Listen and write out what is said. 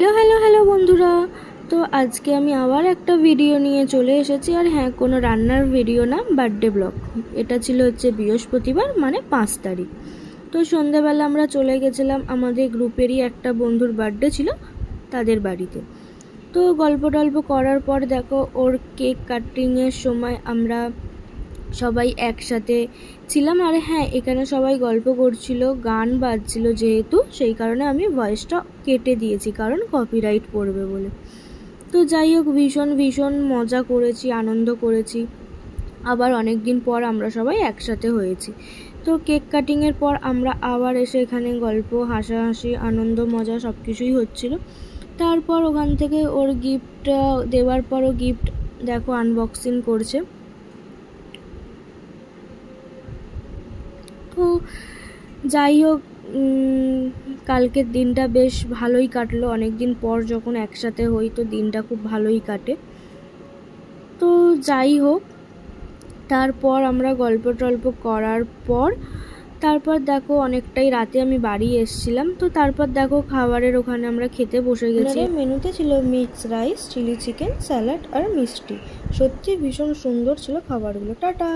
Hello hello hello বন্ধুরা। তো আজকে আমি আবার একটা ভিডিও নিয়ে চলে এসেছি। আর হ্যাঁ, কোনো রান্নার ভিডিও না, বার্থডে ব্লগ। এটা ছিল বৃহস্পতিবার, মানে 5 তারিখ। তো সন্ধ্যাবেলা আমরা চলে গেছিলাম, আমাদের গ্রুপেরই একটা বন্ধুর বার্থডে ছিল, তাদের বাড়িতে। তো গল্প টল্প করার পর দেখো, ওর কেক কাটিংয়ের সময় আমরা সবাই একসাথে ছিলাম। আর হ্যাঁ, এখানে সবাই গল্প করছিল, গান বাজছিল, যেহেতু সেই কারণে আমি ভয়েসটা কেটে দিয়েছি, কারণ কপিরাইট পড়বে বলে। তো যাই হোক, ভীষণ ভীষণ মজা করেছি, আনন্দ করেছি। আবার অনেক দিন পর আমরা সবাই একসাথে হয়েছি। তো কেক কাটিংয়ের পর আমরা আবার এসে এখানে গল্প, হাসাহাসি, আনন্দ, মজা সব কিছুই হচ্ছিল। তারপর ওখান থেকে ওর গিফট দেওয়ার পর ও গিফট দেখো আনবক্সিং করছে। তো যাই হোক, কালকের দিনটা বেশ ভালোই কাটলো। অনেক দিন পর যখন একসাথে হই, তো দিনটা খুব ভালোই কাটে। তো যাই হোক, তারপর আমরা গল্প টল্প করার পর তারপর দেখো অনেকটাই রাতে আমি বাড়ি এসেছিলাম। তো তারপর দেখো খাবারের ওখানে আমরা খেতে বসে গেছি। মেনুতে ছিল mix rice, chilli chicken, salad আর মিষ্টি। সত্যি ভীষণ সুন্দর ছিল খাবারগুলো। টাটা।